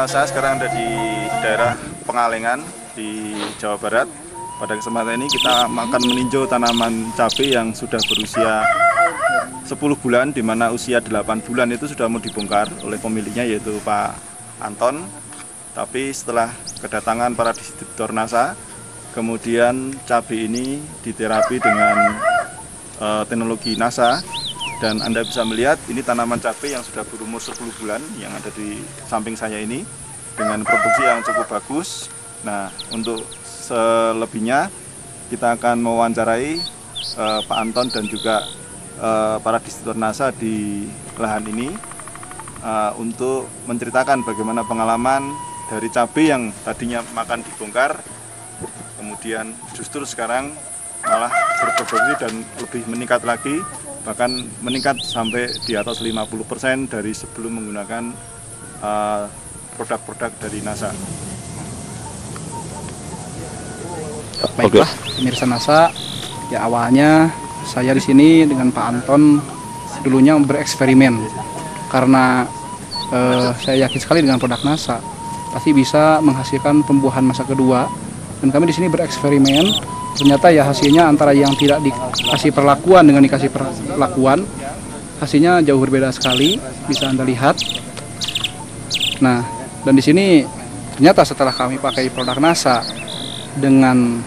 saya sekarang ada di daerah Pengalengan di Jawa Barat. Pada kesempatan ini kita akan meninjau tanaman cabai yang sudah berusia 10 bulan, di mana usia 8 bulan itu sudah mau dibongkar oleh pemiliknya, yaitu Pak Anton. Tapi setelah kedatangan para distributor NASA, kemudian cabai ini diterapi dengan teknologi NASA. Dan Anda bisa melihat ini tanaman cabai yang sudah berumur 10 bulan yang ada di samping saya ini dengan produksi yang cukup bagus. Nah, untuk selebihnya kita akan mewawancarai Pak Anton dan juga para distributor NASA di lahan ini untuk menceritakan bagaimana pengalaman dari cabai yang tadinya makan dibongkar, kemudian justru sekarang malah berproduksi dan lebih meningkat lagi, bahkan meningkat sampai di atas 50% dari sebelum menggunakan produk-produk dari NASA. Baiklah, pemirsa NASA, ya awalnya saya di sini dengan Pak Anton dulunya bereksperimen karena saya yakin sekali dengan produk NASA pasti bisa menghasilkan pembuahan masa kedua, dan kami di sini bereksperimen. Ternyata ya hasilnya antara yang tidak dikasih perlakuan dengan dikasih perlakuan, hasilnya jauh berbeda sekali, bisa Anda lihat. Nah, dan di sini ternyata setelah kami pakai produk NASA dengan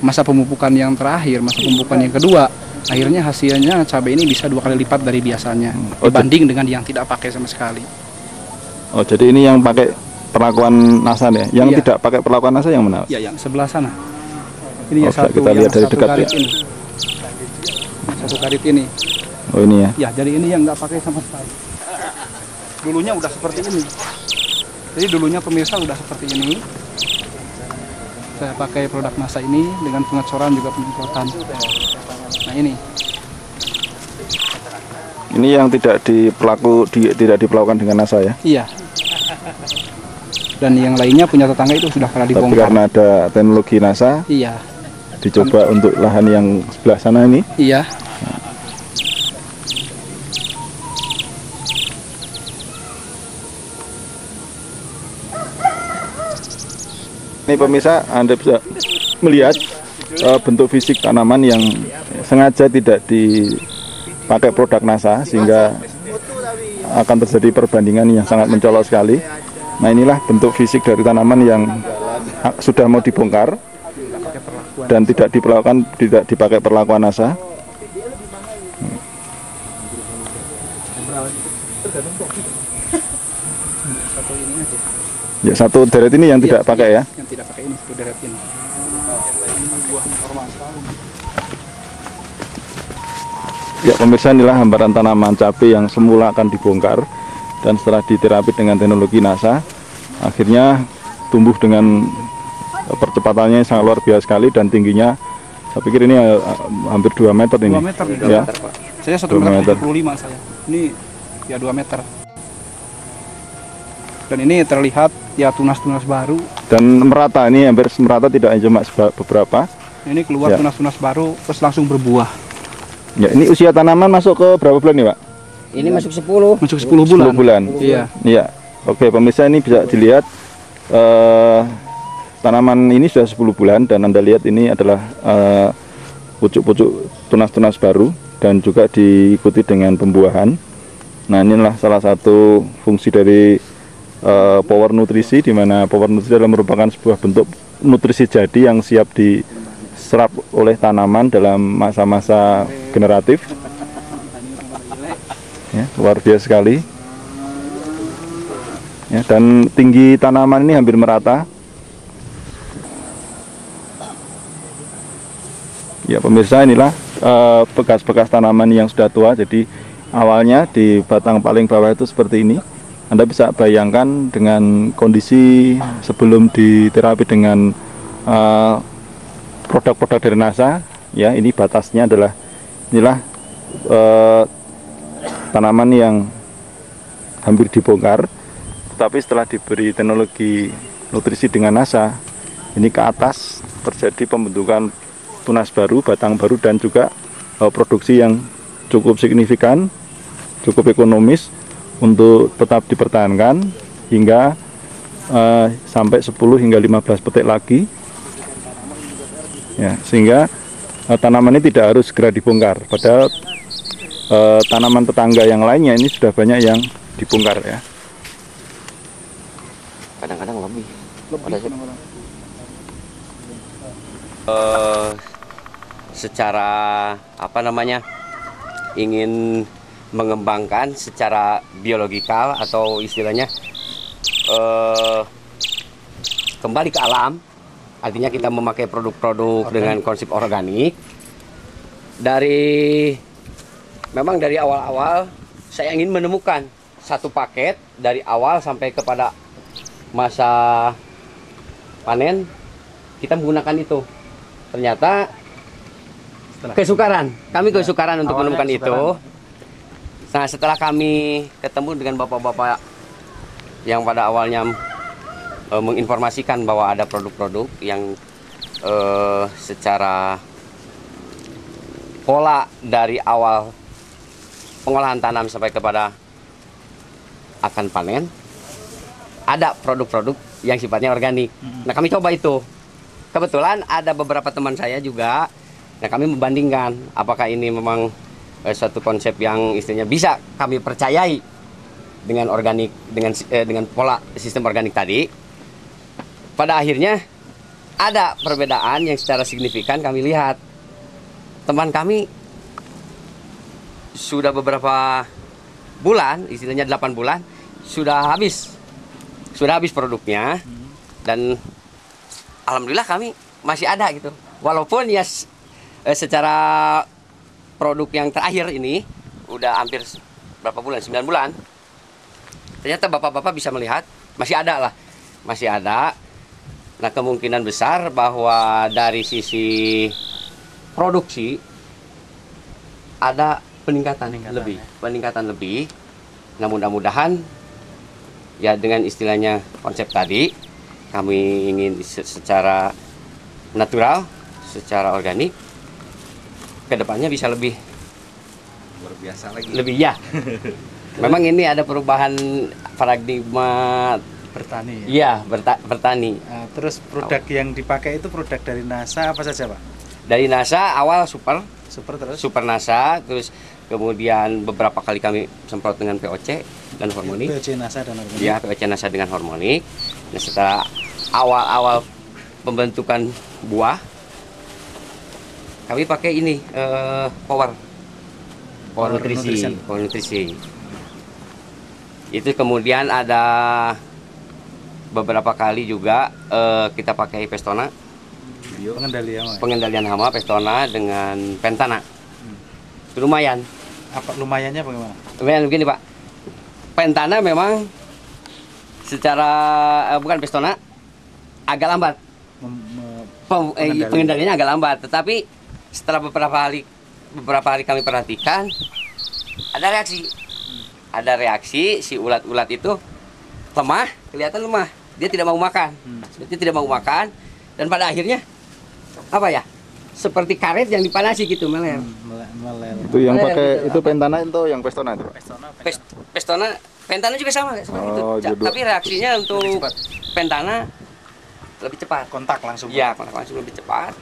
masa pemupukan yang terakhir, masa pemupukan yang kedua, akhirnya hasilnya cabai ini bisa 2 kali lipat dari biasanya dibanding dengan yang tidak pakai sama sekali. Oh, jadi ini yang pakai perlakuan NASA ya? Yang tidak pakai perlakuan NASA yang mana? Ya, yang sebelah sana. Ini ya satu, kita lihat dari dekat ya. Ini. Satu karit ini. Oh, ini ya? Ya, jadi ini yang nggak pakai sama sekali. Dulunya udah seperti ini. Jadi dulunya pemirsa udah seperti ini. Saya pakai produk NASA ini dengan pengecoran juga penyemprotan. Nah, ini. Ini yang tidak diperlakukan dengan NASA ya? Iya. Dan yang lainnya punya tetangga itu sudah pernah dibongkar. Tapi karena ada teknologi NASA, iya, dicoba untuk lahan yang sebelah sana ini. Iya. Ini pemirsa, Anda bisa melihat bentuk fisik tanaman yang sengaja tidak dipakai produk NASA sehingga akan terjadi perbandingan yang sangat mencolok sekali. Nah, inilah bentuk fisik dari tanaman yang sudah mau dibongkar dan tidak dipakai perlakuan NASA. Ya, satu deret ini yang tidak pakai ya? Yang tidak pakai ini, satu deret ini. Ya, pemirsa, inilah hamparan tanaman cabai yang semula akan dibongkar dan setelah diterapi dengan teknologi NASA, akhirnya tumbuh dengan percepatannya yang sangat luar biasa sekali dan tingginya, saya pikir ini hampir 2 meter ini. 2 meter, ya. Pak. Saya 1,75 meter saya. Ini ya 2 meter. Dan ini terlihat ya tunas-tunas baru. Dan merata, ini hampir merata, tidak cuma beberapa. Ini keluar tunas-tunas baru terus langsung berbuah. Ya, ini usia tanaman masuk ke berapa bulan nih, Pak? Ini masuk 10. Masuk 10 bulan. 10 bulan. Iya. Iya. Oke, pemirsa, ini bisa dilihat tanaman ini sudah 10 bulan dan Anda lihat ini adalah pucuk-pucuk tunas-tunas baru dan juga diikuti dengan pembuahan. Nah, inilah salah satu fungsi dari power nutrisi, di mana power nutrisi adalah merupakan sebuah bentuk nutrisi jadi yang siap diserap oleh tanaman dalam masa-masa generatif. Ya, luar biasa sekali. Ya, dan tinggi tanaman ini hampir merata. Ya, pemirsa, inilah bekas-bekas tanaman yang sudah tua. Jadi awalnya di batang paling bawah itu seperti ini. Anda bisa bayangkan dengan kondisi sebelum diterapi dengan produk-produk dari NASA. Ya, ini batasnya adalah inilah tanaman yang hampir dibongkar. Tapi setelah diberi teknologi nutrisi dengan NASA, ini ke atas terjadi pembentukan tunas baru, batang baru, dan juga produksi yang cukup signifikan, cukup ekonomis untuk tetap dipertahankan hingga sampai 10 hingga 15 petik lagi, ya, sehingga tanaman ini tidak harus segera dibongkar. Padahal tanaman tetangga yang lainnya ini sudah banyak yang dibongkar ya. Kadang-kadang lebih. Secara apa namanya, ingin mengembangkan secara biologikal atau istilahnya kembali ke alam, artinya kita memakai produk-produk dengan konsep organik. Memang dari awal-awal saya ingin menemukan satu paket dari awal sampai kepada masa panen kita menggunakan itu. Ternyata kami kesukaran untuk menemukan itu. Nah, setelah kami ketemu dengan bapak-bapak yang pada awalnya menginformasikan bahwa ada produk-produk yang secara pola dari awal pengolahan tanam sampai kepada akan panen, ada produk-produk yang sifatnya organik. Nah, kami coba itu. Kebetulan ada beberapa teman saya juga. Nah, kami membandingkan apakah ini memang suatu konsep yang istilahnya bisa kami percayai dengan organik, dengan pola sistem organik tadi. Pada akhirnya ada perbedaan yang secara signifikan kami lihat. Teman kami sudah beberapa bulan, istilahnya 8 bulan, sudah habis produknya, dan alhamdulillah kami masih ada gitu. Walaupun ya secara produk yang terakhir ini udah hampir berapa bulan, 9 bulan, ternyata bapak-bapak bisa melihat masih ada. Nah, kemungkinan besar bahwa dari sisi produksi ada peningkatan lebih. Nah, mudah-mudahan ya dengan istilahnya konsep tadi, kami ingin secara natural, secara organik, kedepannya bisa lebih Luar biasa lagi. lebih ya. Memang ini ada perubahan paradigma Bertani. iya bertani. Nah, terus produk yang dipakai itu produk dari NASA apa saja, Pak? Dari NASA awal super NASA, terus kemudian beberapa kali kami semprot dengan POC dan hormonik. POC NASA dan hormonik. Iya, POC NASA dengan hormonik. Nah, setelah awal pembentukan buah, kami pakai ini power nutrisi. Itu kemudian ada beberapa kali juga kita pakai Pestona. Pengendalian hama Pestona dengan Pentana. Itu lumayan. Apa lumayannya bagaimana? Lumayan begini, Pak. Pentana memang secara bukan Pestona agak lambat. Pengendaliannya agak lambat, tetapi setelah beberapa hari kami perhatikan ada reaksi si ulat-ulat itu kelihatan lemah. Dia tidak mau makan. Dan pada akhirnya apa ya? Seperti karet yang dipanasi gitu, meler. Itu yang pakai itu Pentana itu yang Pestona itu, Pak? Pestona, Pentana juga sama kayak seperti itu. Tapi reaksinya untuk Pentana lebih cepat. Kontak langsung. Iya, kontak langsung lebih cepat.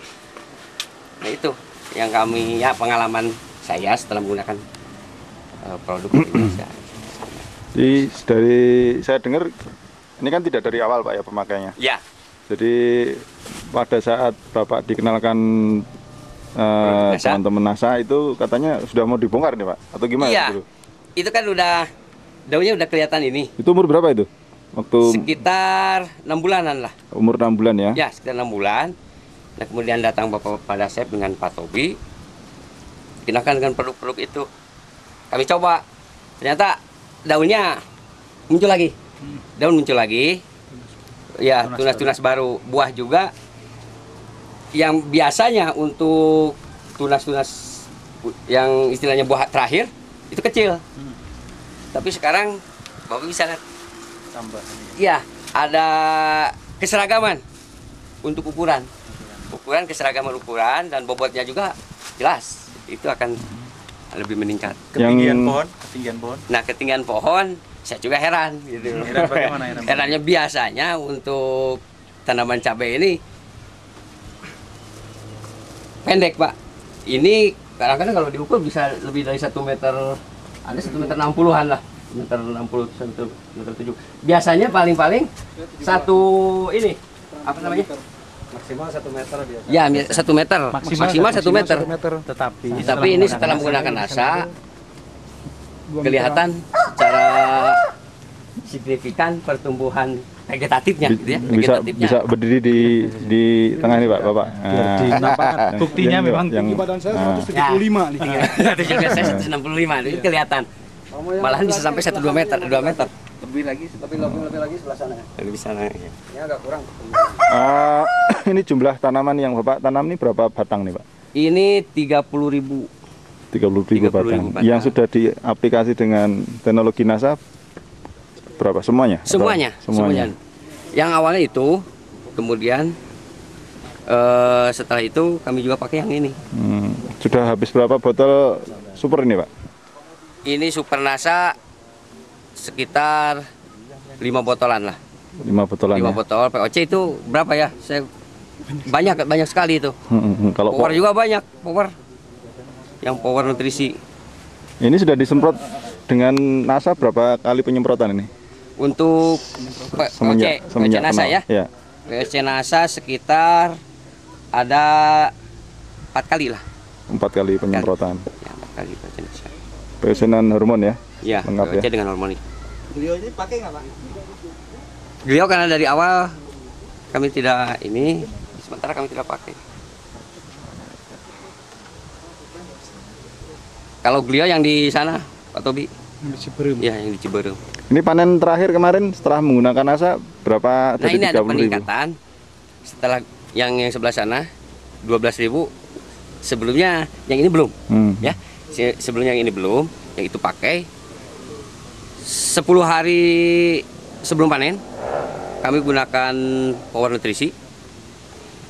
Nah, itu yang kami pengalaman saya setelah menggunakan produk Indonesia. Jadi dari saya dengar ini kan tidak dari awal, Pak, ya pemakainya. Ya. Jadi pada saat Bapak dikenalkan teman-teman NASA itu katanya sudah mau dibongkar nih, Pak, atau gimana? Iya. Dulu? Itu kan daunnya udah kelihatan ini. Itu umur berapa itu? Sekitar 6 bulanan lah. Umur 6 bulan ya? Ya, sekitar 6 bulan. Nah, kemudian datang Bapak pada Dasep dengan Pak Tobi, dikenakan dengan produk-produk itu. Kami coba, ternyata daunnya muncul lagi. Daun muncul lagi. Ya, tunas-tunas baru. Buah juga yang biasanya untuk tunas-tunas yang istilahnya buah terakhir itu kecil. Tapi sekarang Bapak bisa lihat. Iya, ada keseragaman untuk ukuran. Keseragaman ukuran dan bobotnya juga jelas. Itu akan lebih meningkat. Ketinggian pohon. Nah, ketinggian pohon Saya juga heran gitu. Heran bagaimana, heran? Herannya biasanya untuk tanaman cabai ini pendek, Pak. Ini kadang-kadang kalau diukur bisa lebih dari 1 meter, ada 1 meter 60-an lah, meter 60, 1 meter 7. Biasanya paling-paling satu ini, apa namanya? Maksimal 1 meter biasa. Ya, 1 meter, maksimal 1 meter. Tapi ini setelah menggunakan NASA, kelihatan secara signifikan pertumbuhan vegetatifnya, gitu ya. Vegetatifnya. Bisa berdiri di tengah ini, Pak, Bapak. Nah, Buktinya memang Tinggi badan saya 175 nih. Itu juga saya 165, ini kelihatan. Malahan bisa sampai 1-2 meter, 2 meter. Lebih lagi, tapi lebih lagi sebelah sana. Lebih sana. Ini agak kurang. ini jumlah tanaman yang Bapak tanam ini berapa batang nih, Pak? Ini 30.000. 30.000 batang. Yang sudah diaplikasi dengan teknologi NASA berapa? Semuanya? Semuanya. Yang awalnya itu, kemudian setelah itu kami juga pakai yang ini. Sudah habis berapa botol super ini, Pak? Ini Super NASA sekitar 5 botolan lah. 5 botolan. 5 botol POC itu berapa ya? Saya banyak sekali itu. Kalau Power juga banyak, power. Yang power nutrisi. ini sudah disemprot dengan NASA berapa kali penyemprotan ini? Untuk Semenjak NASA kenal. ya. POC NASA sekitar ada 4 kali lah. 4 kali penyemprotan. Ya, 4 kali POC NASA. Penyusunan hormon ya? Ya, Lengkap POC ya? dengan hormonik. Beliau ini pakai nggak, Pak? Beliau karena dari awal kami tidak ini, sementara kami tidak pakai. Kalau beliau yang di sana, Pak Tobi? Ya, yang di Ciberem. Ini panen terakhir kemarin setelah menggunakan NASA berapa? Nah, Dari ini ada 30.000? peningkatan. Setelah yang sebelah sana 12.000, sebelumnya yang ini belum. Ya, sebelumnya yang ini belum, yang itu pakai. 10 hari sebelum panen kami gunakan power nutrisi.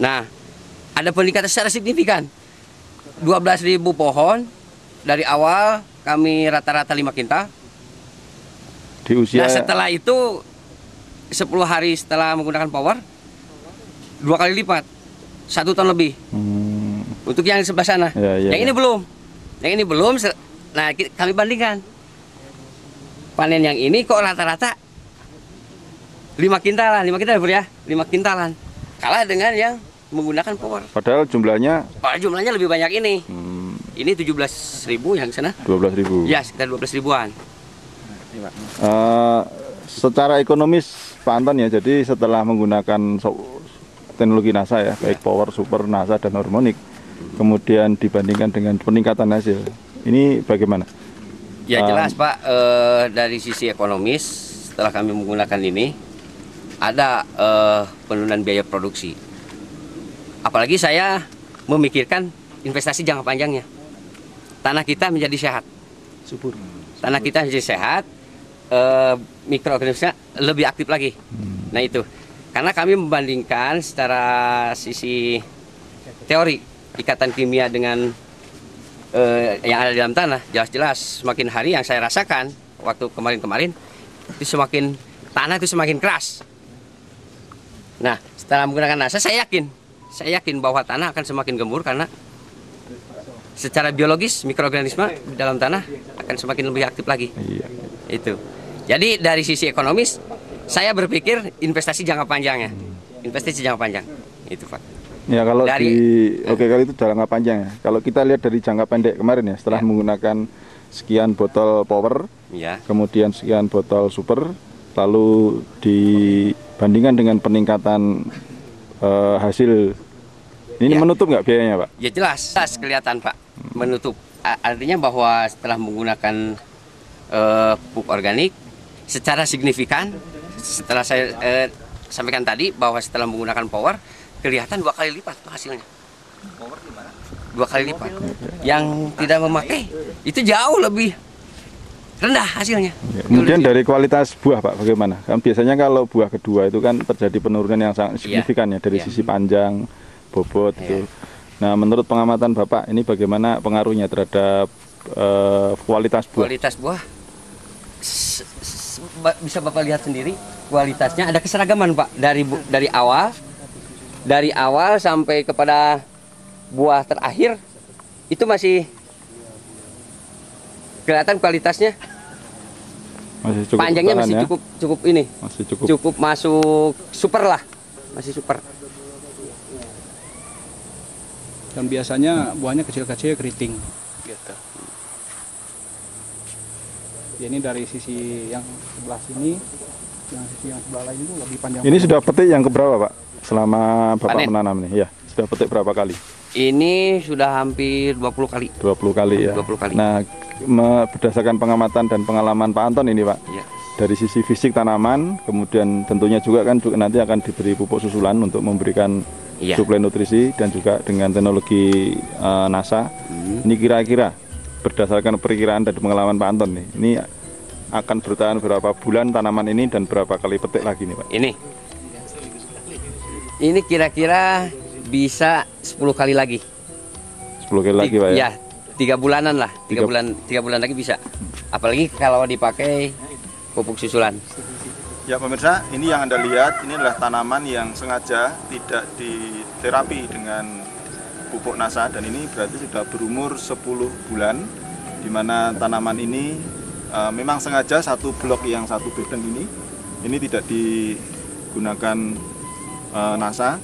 Nah, ada peningkatan secara signifikan. 12.000 pohon dari awal kami rata-rata 5 kintal. Di usia Nah, setelah itu 10 hari setelah menggunakan power 2 kali lipat, 1 ton lebih. Untuk yang sebelah sana. Yang ini belum. Yang ini belum. Nah, kami bandingkan. Panen yang ini kok rata-rata 5 kintalan, 5 kintal ya, 5 kintalan. Kalah dengan yang menggunakan power. Padahal jumlahnya Jumlahnya lebih banyak ini. Ini 17.000 yang sana. 12.000. Ya, sekitar 12.000-an. Secara ekonomis Pak Anton ya, jadi setelah menggunakan teknologi NASA ya, baik power, super, NASA dan hormonik, kemudian dibandingkan dengan peningkatan hasil, ini bagaimana? Ya jelas Pak, dari sisi ekonomis setelah kami menggunakan ini ada penurunan biaya produksi. Apalagi saya memikirkan investasi jangka panjangnya. Tanah kita menjadi sehat. Subur. Tanah kita menjadi sehat, mikroorganismenya lebih aktif lagi. Nah itu, karena kami membandingkan secara sisi teori ikatan kimia dengan yang ada di dalam tanah, jelas-jelas semakin hari yang saya rasakan waktu kemarin-kemarin itu semakin tanah itu semakin keras. Nah, setelah menggunakan NASA saya yakin bahwa tanah akan semakin gembur karena secara biologis mikroorganisme di dalam tanah akan semakin lebih aktif lagi. Iya. Itu. Jadi dari sisi ekonomis saya berpikir investasi jangka panjangnya. Investasi jangka panjang. Itu, Pak. Ya kalau kali itu jangka panjang ya. Kalau kita lihat dari jangka pendek kemarin ya, setelah menggunakan sekian botol power, kemudian sekian botol super, lalu dibandingkan dengan peningkatan hasil, ini menutup nggak biayanya, Pak? Ya jelas kelihatan Pak, menutup. Artinya bahwa setelah menggunakan pupuk organik secara signifikan, setelah saya sampaikan tadi bahwa setelah menggunakan power kelihatan 2 kali lipat tuh hasilnya. 2 kali lipat. Yang tidak memakai itu jauh lebih rendah hasilnya. Ya, kemudian dari kualitas buah, Pak, bagaimana? Kan biasanya kalau buah kedua itu kan terjadi penurunan yang sangat signifikan ya dari sisi panjang, bobot itu. Nah, menurut pengamatan Bapak ini bagaimana pengaruhnya terhadap kualitas buah? Kualitas buah bisa Bapak lihat sendiri kualitasnya ada keseragaman Pak dari awal sampai kepada buah terakhir itu masih kelihatan kualitasnya. Masih cukup Panjangnya bertahan masih ya? cukup ini. Masih cukup. Cukup masuk super lah. Masih super. Dan biasanya buahnya kecil-kecil keriting. Gitu. Ya, ini dari sisi yang sebelah sini, yang sisi yang sebelah lain itu lebih panjang. Ini sudah petik yang keberapa Pak? Selama Bapak Panen. menanam nih, ya. Sudah petik berapa kali? Ini sudah hampir 20 kali. 20 kali ya. 20 kali. Nah, berdasarkan pengamatan dan pengalaman Pak Anton ini Pak, Ya. dari sisi fisik tanaman, kemudian tentunya juga kan nanti akan diberi pupuk susulan untuk memberikan Iya. suplai nutrisi dan juga dengan teknologi NASA. Ini kira-kira berdasarkan perkiraan dari pengalaman Pak Anton nih, ini akan bertahan berapa bulan tanaman ini dan berapa kali petik lagi nih Pak? Ini kira-kira bisa 10 kali lagi. 10 kali lagi Pak ya? Ya, 3 bulanan lah. 3 Tiga- bulan lagi bisa. Apalagi kalau dipakai pupuk susulan. Ya pemirsa, ini yang Anda lihat, ini adalah tanaman yang sengaja tidak diterapi dengan pupuk NASA, dan ini berarti sudah berumur 10 bulan, di mana tanaman ini memang sengaja satu blok yang satu bedeng ini tidak digunakan NASA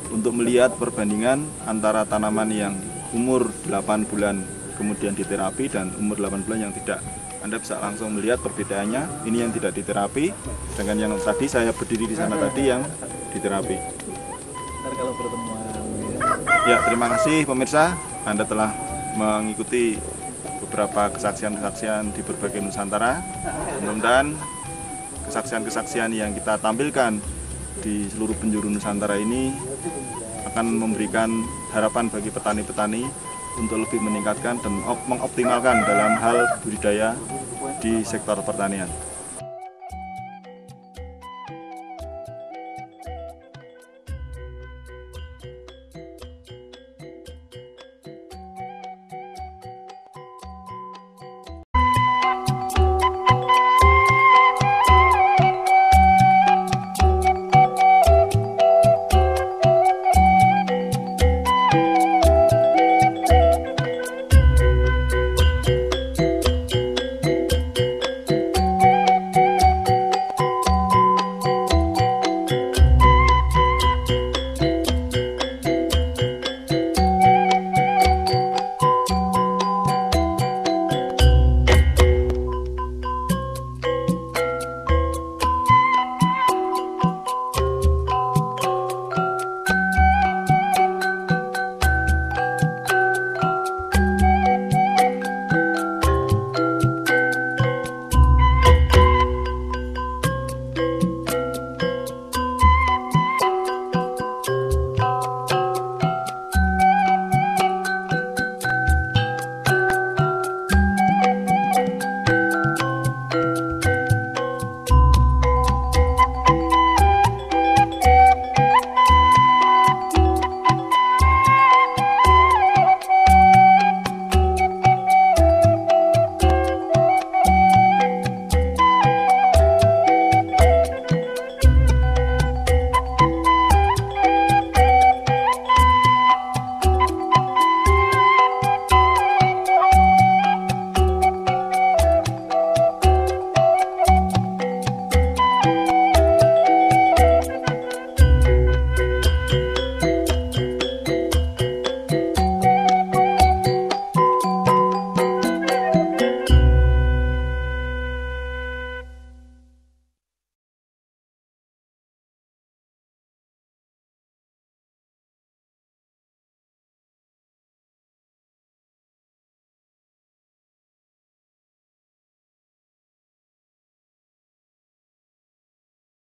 untuk melihat perbandingan antara tanaman yang umur 8 bulan kemudian diterapi dan umur 8 bulan yang tidak. Anda bisa langsung melihat perbedaannya. Ini yang tidak diterapi dengan yang tadi saya berdiri di sana tadi yang diterapi. Ya, terima kasih pemirsa. Anda telah mengikuti beberapa kesaksian-kesaksian di berbagai Nusantara. Mudah-mudahan kesaksian-kesaksian yang kita tampilkan di seluruh penjuru Nusantara ini akan memberikan harapan bagi petani-petani untuk lebih meningkatkan dan mengoptimalkan dalam hal budidaya di sektor pertanian.